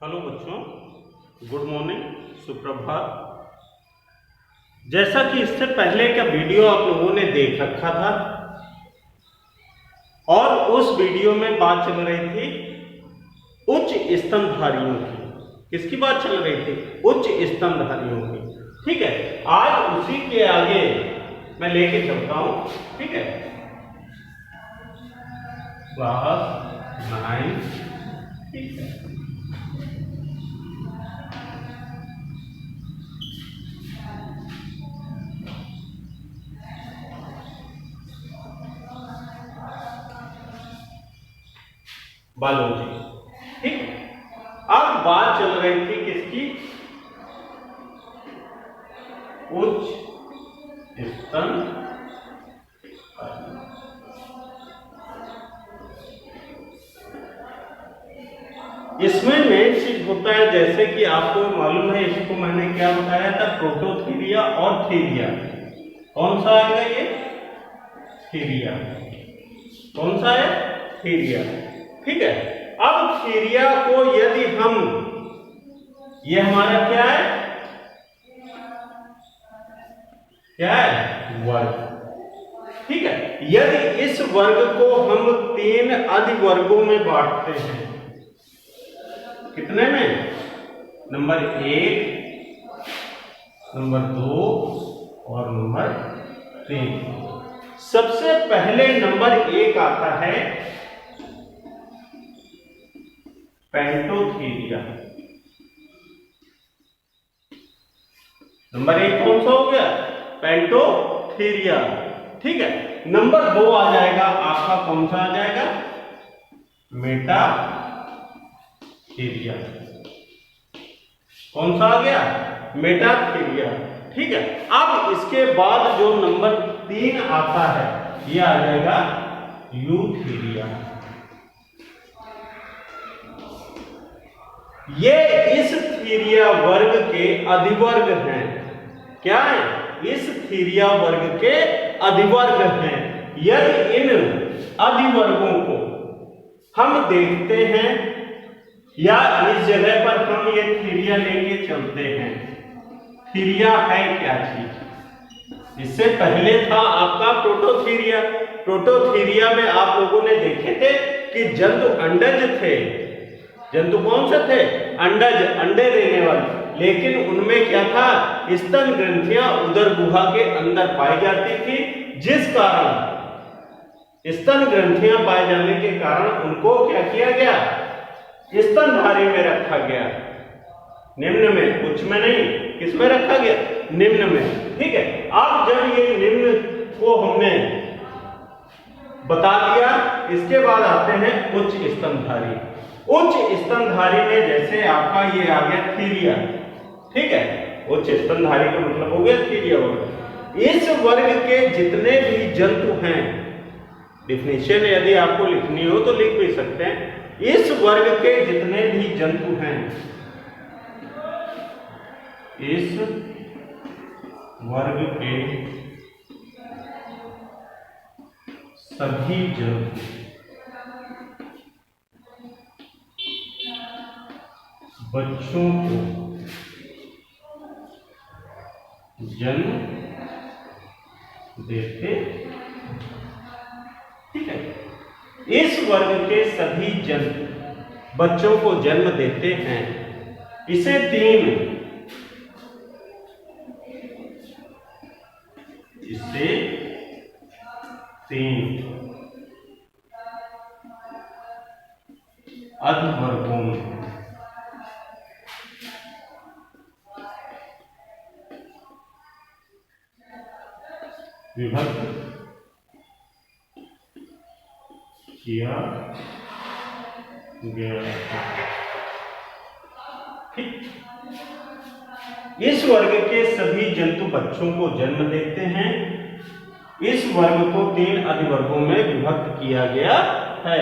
Hello बच्चों, good morning, सुप्रभात। जैसा कि इससे पहले का वीडियो आप लोगों ने देख रखा था और उस वीडियो में बात चल रही थी उच्च स्तनधारियों की। किसकी बात चल रही थी? उच्च स्तनधारियों की। ठीक है, आज उसी के आगे मैं लेके चलता हूं। ठीक है, क्लास 9। ठीक है, बायोलॉजी। ठीक, अब बात चल रही थी किसकी? उच्च स्तन। इसमें मेन चीज होता है, जैसे कि आपको मालूम है, इसको मैंने क्या बताया था, प्रोटोथीरिया और थीरिया। कौन सा आएगा ये? थीरिया। कौन सा है? थीरिया। ठीक है, अब थीरिया को यदि हम, ये हमारा क्या है? क्या है? वर्ग। ठीक है, यदि इस वर्ग को हम 3 अधिवर्गों में बांटते हैं, कितने में? नंबर 1, नंबर 2 और नंबर 3। सबसे पहले नंबर 1 आता है पेंटोथीरिया। नंबर 1 कौन सा हो गया? पेंटोथीरिया। ठीक है, नंबर 2 आ जाएगा आपका, कौन सा आ जाएगा? मेटाथीरिया। कौन सा आ गया? मेटाथीरिया। ठीक है, अब इसके बाद जो नंबर 3 आता है, ये आ जाएगा यूथीरिया। ये इस थीरिया वर्ग के अधिवर्ग हैं। क्या है? इस थीरिया वर्ग के अधिवर्ग हैं। यदि इन अधिवर्गों को हम देखते हैं या इस जगह पर हम ये थीरिया लेके चलते हैं, थीरिया है क्या चीज? इससे पहले था आपका प्रोटोथीरिया। प्रोटोथीरिया में आप लोगों ने देखे थे कि जंतु अंडज थे। जंतु कौन से थे? अंडज, अंडे देने वाले। लेकिन उनमें क्या था? स्तन ग्रंथियां उदर गुहा के अंदर पाई जाती थी, जिस कारण स्तन ग्रंथियां पाए जाने के कारण उनको क्या किया गया? स्तनधारी में रखा गया। निम्न में, उच्च में नहीं। किस में रखा गया? निम्न में। ठीक है, अब जब ये निम्न को हमने बता दिया, इसके बाद आते हैं उच्च स्तनधारी। उच्च स्तनधारी में जैसे आपका ये आ गया थीरिया। ठीक है, उच्च स्तनधारी का मतलब हो गया थीरिया वर्ग। इस वर्ग के जितने भी जंतु हैं, डिफिनेशन यदि आपको लिखनी हो तो लिख भी सकते हैं। इस वर्ग के जितने भी जंतु हैं, इस वर्ग के सभी जंतु बच्चों को जन्म देते। ठीक है, इस वर्ग के सभी जंतु बच्चों को जन्म देते हैं। इसे 3 अधिवर्गों में विभक्त किया गया है। ठीक, इस वर्ग के सभी जंतु बच्चों को जन्म देते हैं। इस वर्ग को 3 अधिवर्गों में विभक्त किया गया है।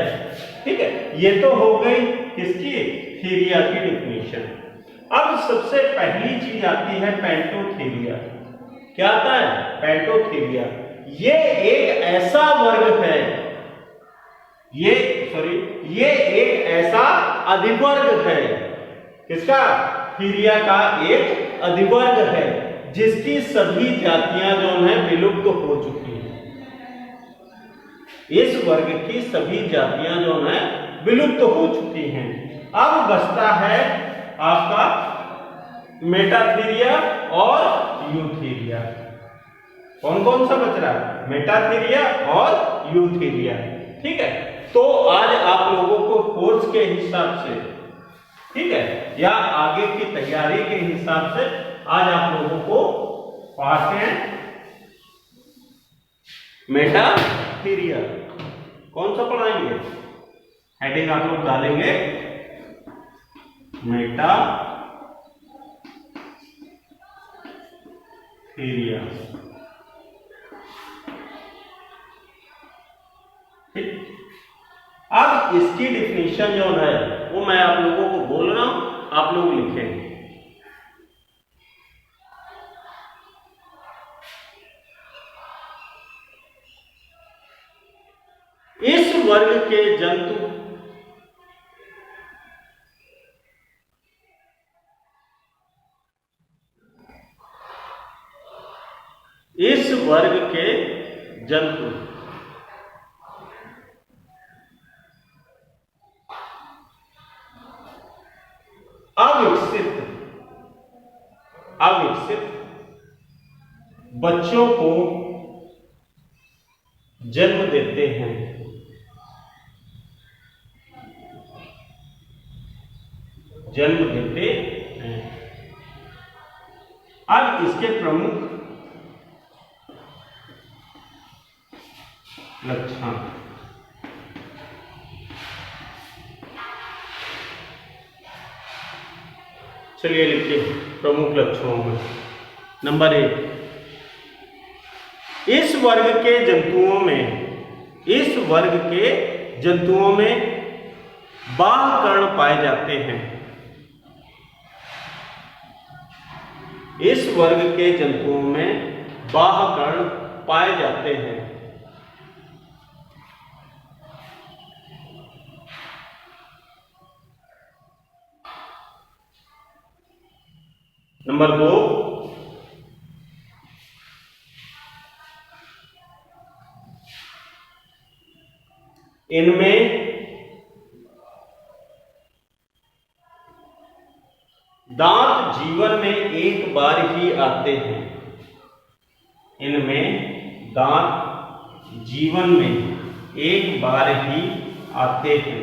ठीक है, ये तो हो गई किसकी? थीरिया की डिफिनीशन। अब सबसे पहली चीज आती है पेंटोथीरिया। क्या आता है? पेंटोथीरिया। ये एक ऐसा वर्ग है, ये एक ऐसा अधिवर्ग है किसका? थीरिया का एक अधिवर्ग है जिसकी सभी जातियां जो है विलुप्त हो चुकी हैं। इस वर्ग की सभी जातियां जो है विलुप्त हो चुकी हैं। अब बचता है आपका मेटाथीरिया और यूथीरिया। कौन कौन सा बच रहा है? मेटाथीरिया और यूथीरिया। ठीक है, तो आज आप लोगों को कोर्स के हिसाब से, ठीक है, या आगे की तैयारी के हिसाब से आज आप लोगों को पाठ है मेटाथीरिया। कौन सा पढ़ाएंगे? हेडिंग आप लोग डालेंगे मेटाथीरिया। ठीक, अब इसकी डिफिनीशन जो है वो मैं आप लोगों को बोल रहा हूं, आप लोग लिखेंगे। इस वर्ग के जंतु इस वर्ग के जंतु अविकसित बच्चों को जन्म देते हैं। जन्म देते हैं। अब इसके प्रमुख लक्षण, चलिए लिखिए प्रमुख लक्षणों में। नंबर 1, इस वर्ग के जंतुओं में बाह्यकर्ण पाए जाते हैं। इस वर्ग के जंतुओं में बाह्यकर्ण पाए जाते हैं। नंबर 2, इनमें दांत जीवन में एक बार ही आते हैं। इनमें दांत जीवन में एक बार ही आते हैं।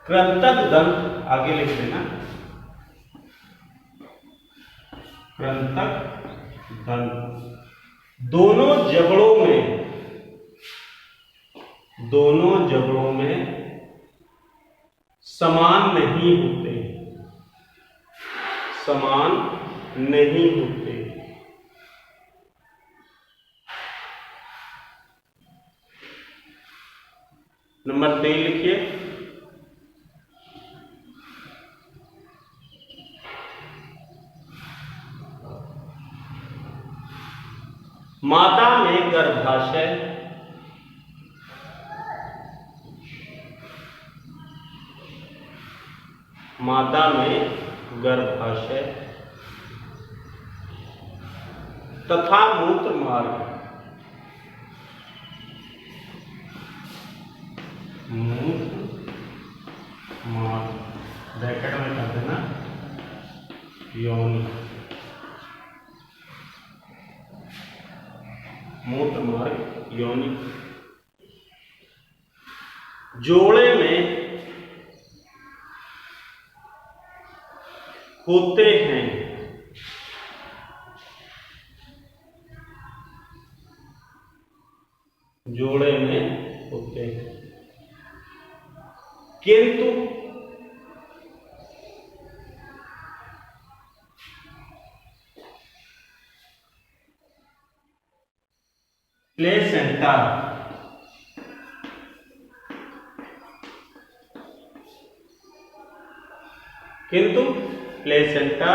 कृंतक दंत, आगे लिख देना, कृंतक दंत दोनों जबड़ों में समान नहीं होते। समान नहीं होते। नंबर 3 लिखिए, मादा में गर्भाशय तथा मूत्र मार्ग ब्रैकेट में कर देना योनि, मूत्र मार्ग योनि जोड़े में होते हैं। जोड़े में होते हैं, किंतु प्लेसेंटा किंतु प्लेसेंटा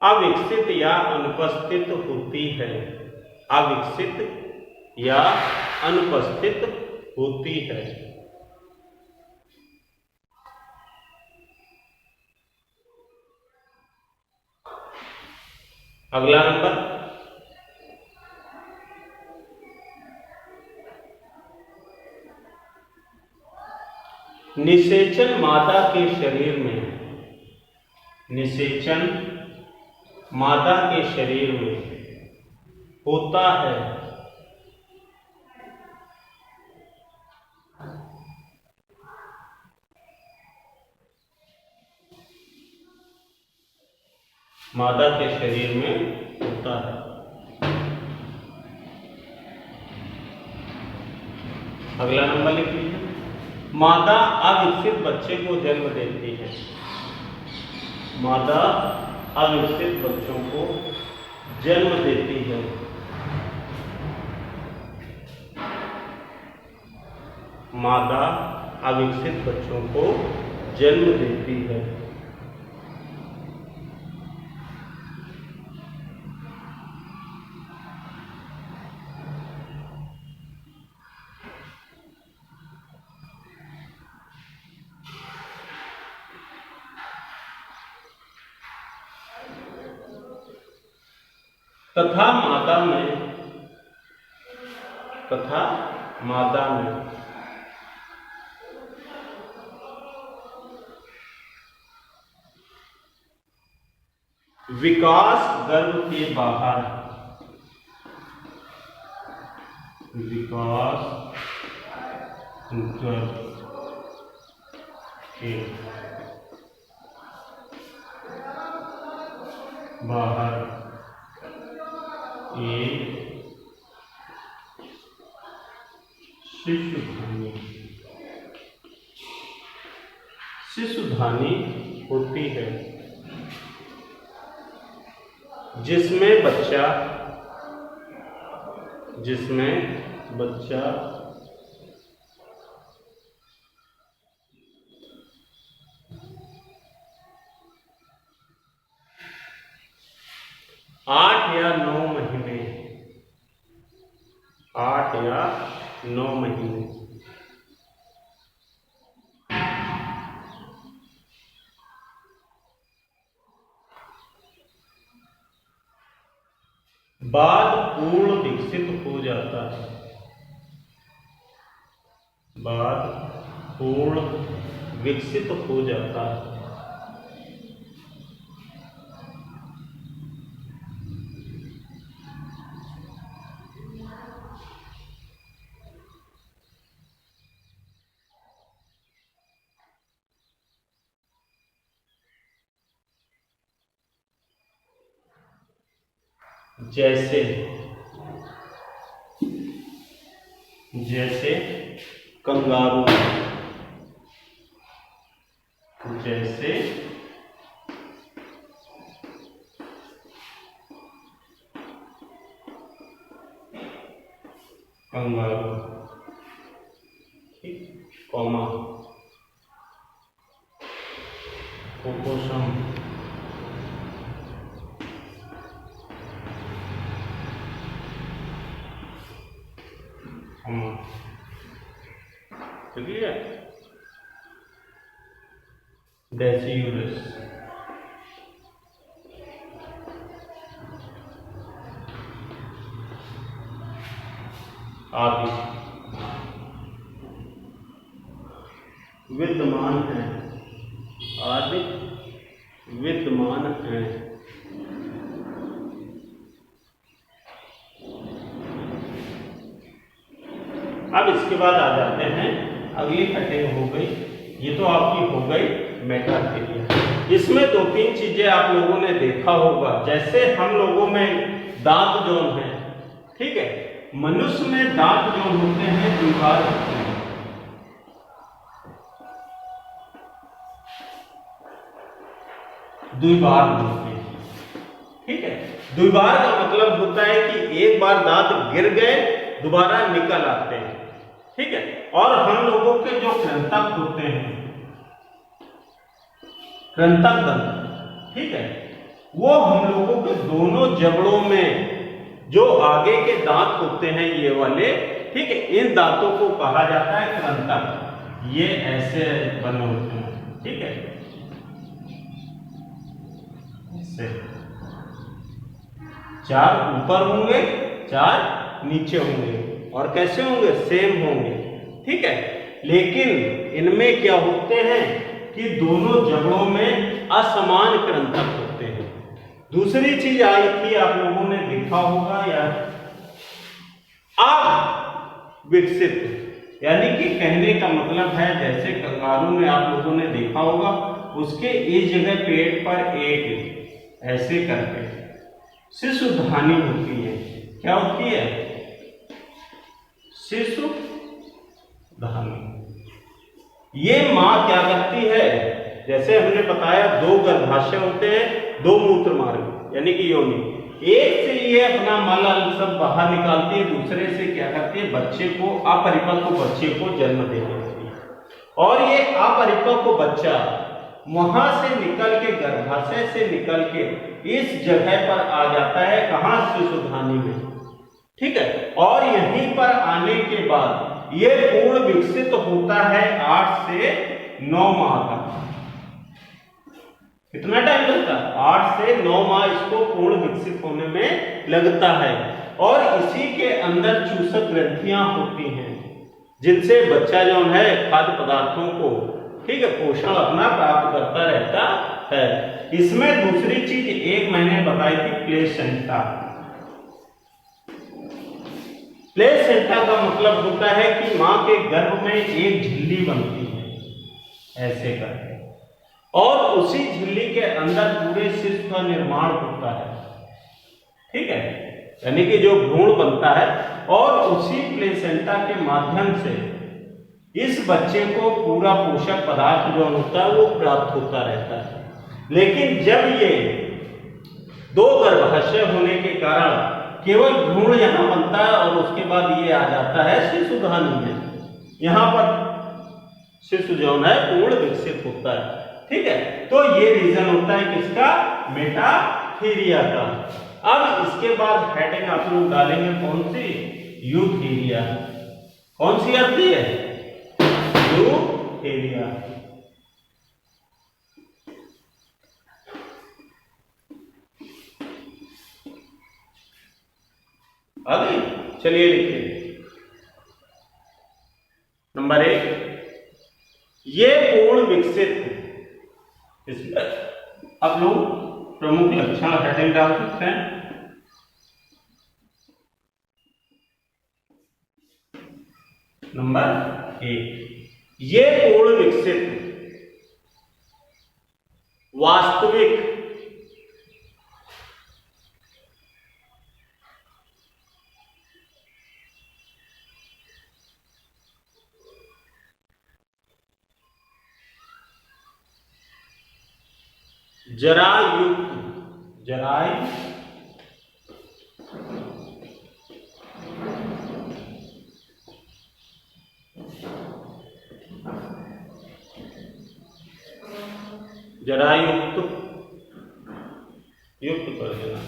अविकसित या अनुपस्थित होती है। अविकसित या अनुपस्थित होती है। अगला नंबर, निषेचन मादा के शरीर में, निषेचन मादा के शरीर में होता है। मादा के शरीर में होता है। अगला नंबर लिख लीजिए, मादा अविकसित बच्चे को जन्म देती है। मादा अविकसित बच्चों को जन्म देती है। मादा अविकसित बच्चों को जन्म देती है। तथा मादा में विकास गर्भ के बाहर, विकास गर्भ के बाहर एक शिशुधानी होती है, जिसमें बच्चा 8 या 9 महीने, 8 या 9 महीने बाद पूर्ण विकसित हो जाता है। बाद पूर्ण विकसित हो जाता है। जैसे कंगारू, जैसे कंगारू, ठीक, कॉमा ओपोसम, क्लियर, डेसियूरस, आदि विद्यमान है, आदि विद्यमान है। अब इसके बाद आ जाते हैं, अगली कटिंग हो गई, ये तो आपकी हो गई मेटाथेरिया। इसमें 2-3 चीजें आप लोगों ने देखा होगा, जैसे हम लोगों में दांत जोन है, ठीक है, मनुष्य में दांत जोन होते हैं, द्विबार होते हैं। द्विबार होते हैं, ठीक है। द्विबार का मतलब होता है कि एक बार दांत गिर गए दोबारा निकल आते हैं, ठीक है। और हम लोगों के जो कृंतक होते हैं कृंतक दंत, ठीक है, वो हम लोगों के दोनों जबड़ों में जो आगे के दांत होते हैं ये वाले, ठीक है, इन दांतों को कहा जाता है कृंतक। ये ऐसे बने होते हैं, ठीक है, ऐसे 4 ऊपर होंगे 4 नीचे होंगे, और कैसे होंगे, सेम होंगे, ठीक है। लेकिन इनमें क्या होते हैं कि दोनों जबड़ों में असमान कृंतक होते हैं। दूसरी चीज आई थी, आप लोगों ने देखा होगा या अविकसित, यानी कि कहने का मतलब है जैसे कंगारू में आप लोगों ने देखा होगा, उसके इस जगह पेट पर एक ऐसे करके शिशुधानी होती है। क्या होती है, शिशुधानी। ये मां क्या करती है, जैसे हमने बताया 2 गर्भाशय होते हैं, 2 मूत्र मार्ग यानी कि योनि, एक से ये अपना मल सब बाहर निकालती है, दूसरे से क्या करती है, बच्चे को, अपरिपक्व बच्चे को जन्म दे देती है। और ये अपरिपक्व बच्चा वहां से निकल के, गर्भाशय से निकल के इस जगह पर आ जाता है, कहां, शिशुधानी में, ठीक है। और यहीं पर आने के बाद ये पूर्ण विकसित होता है 8 से 9 माह तक। कितना टाइम लगता है, 8 से 9 माह इसको पूर्ण विकसित होने में लगता है। और इसी के अंदर चूसक ग्रंथियां होती हैं, जिनसे बच्चा जो है खाद्य पदार्थों को, ठीक है, पोषण अपना प्राप्त करता रहता है। इसमें दूसरी चीज एक मैंने बताई थी, प्लेसेंटा। प्लेसेंटा का मतलब होता है कि मां के गर्भ में एक झिल्ली बनती है ऐसे करके, और उसी झिल्ली के अंदर पूरे शिशु का निर्माण होता है, ठीक है, यानी कि जो भ्रूण बनता है, और उसी प्लेसेंटा के माध्यम से इस बच्चे को पूरा पोषक पदार्थ जो होता है वो प्राप्त होता रहता है। लेकिन जब ये 2 गर्भाशय होने के कारण केवल भ्रूण यहां बनता है, और उसके बाद ये आ जाता है शिशुधानी में, यहां पर शिशु जो है पूर्ण विकसित होता है, ठीक है। तो ये रीजन होता है किसका, मेटाथीरिया का। अब इसके बाद हेडिंग आप लोग डालेंगे कौन सी, यूथीरिया। कौन सी आती है, यूथीरिया। आगे चलिए लिखिए। नंबर 1, ये पूर्ण विकसित, इसमें आप लोग प्रमुख लक्षण हेडिंग डाल सकते हैं। नंबर 1, ये पूर्ण विकसित वास्तविक जरायुक्त, जरायुक्त, युक्त कर देना,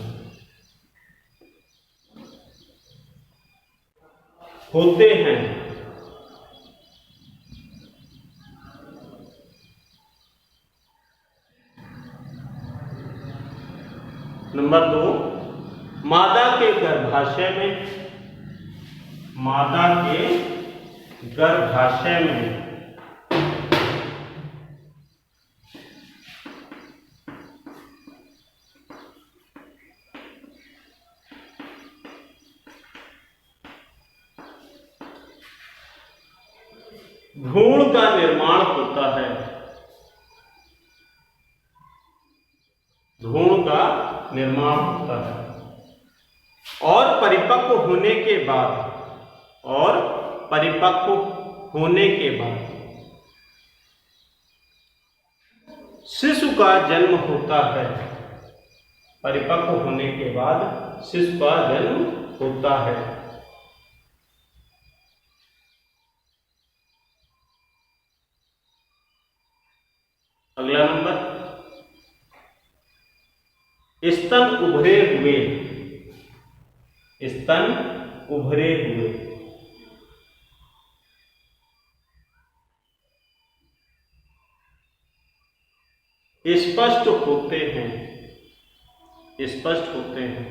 होते हैं। नंबर 2, मादा के गर्भाशय में, मादा के गर्भाशय में भ्रूण का निर्माण होता है, भ्रूण का निर्माण होता है। और परिपक्व होने के बाद, और परिपक्व होने के बाद शिशु का जन्म होता है, परिपक्व होने के बाद शिशु का जन्म होता है। अगला नंबर, स्तन उभरे हुए, स्तन उभरे हुए। स्पष्ट होते हैं, स्पष्ट होते हैं।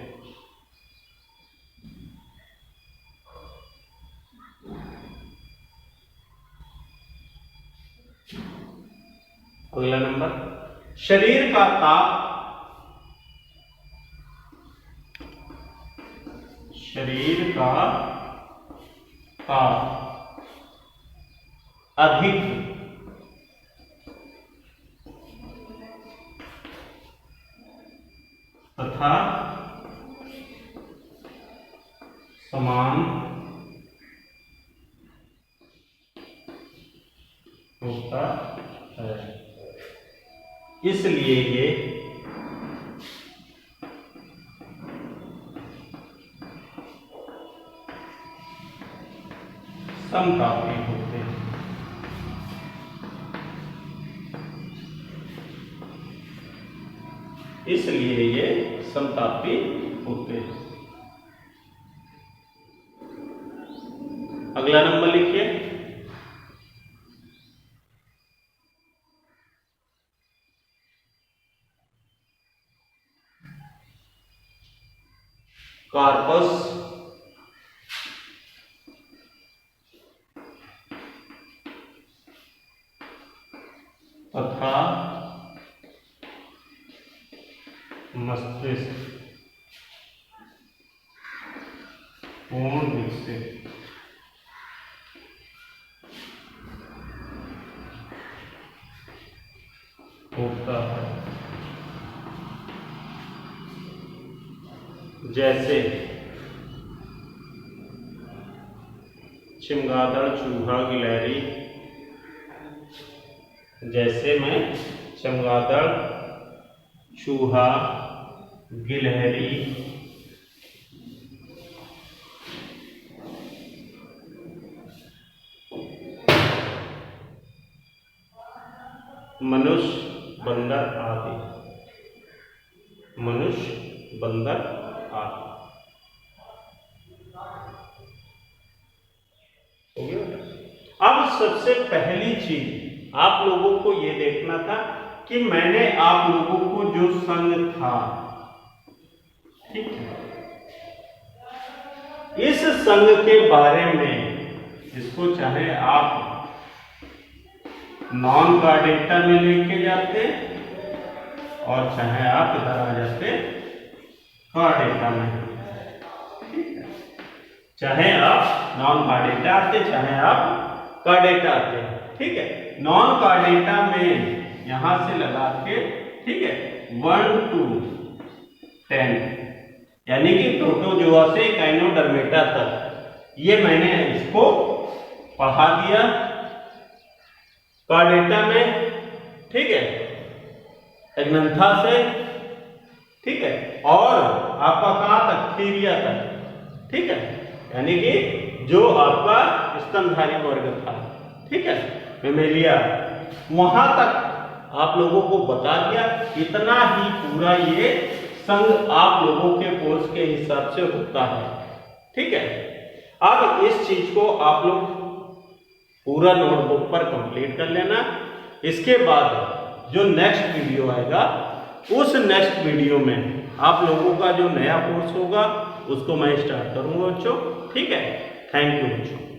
अगला नंबर, शरीर का ताप, शरीर का ताप अधिक तथा समान होता है, इसलिए ये समतापी होते हैं। इसलिए ये समतापी होते हैं। अगला नंबर लिखिए, कार्पस तथा मस्तिष्क पूर्ण विकसित होता है, जैसे चमगादड़, चूहा, गिलहरी। जैसे मैं चमगादड़, चूहा, गिलहरी, मनुष्य, बंदर आदि, मनुष्य, बंदर आदि। हो गया बेटा। अब सबसे पहली चीज आप लोगों को ये देखना था कि मैंने आप लोगों को जो संघ था, ठीक है, इस संघ के बारे में, इसको चाहे आप नॉन का डेटा में लेके जाते और चाहे आप इधर आ जाते का डेटा में, ठीक है, चाहे आप नॉन का डेटा आते, चाहे आप का डेटा आते, ठीक है। नॉन का डेटा में यहां से लगा के, ठीक है, 1 to 10 यानी कि प्रोटोजोआ से गाइनोडर्मेटा तक, ये मैंने इसको पढ़ा दिया का डेटा में, ठीक है, एग्नंथा से, ठीक है, और आपका कहां तक, थीरिया तक, ठीक है, यानी कि जो आपका स्तनधारी वर्ग था, ठीक है, मेमेलिया, वहां तक आप लोगों को बता दिया। इतना ही पूरा ये संघ आप लोगों के कोर्स के हिसाब से होता है, ठीक है। अब इस चीज को आप लोग पूरा नोटबुक पर कंप्लीट कर लेना। इसके बाद जो नेक्स्ट वीडियो आएगा, उस नेक्स्ट वीडियो में आप लोगों का जो नया कोर्स होगा उसको मैं स्टार्ट करूंगा बच्चों, ठीक है। थैंक यू बच्चों।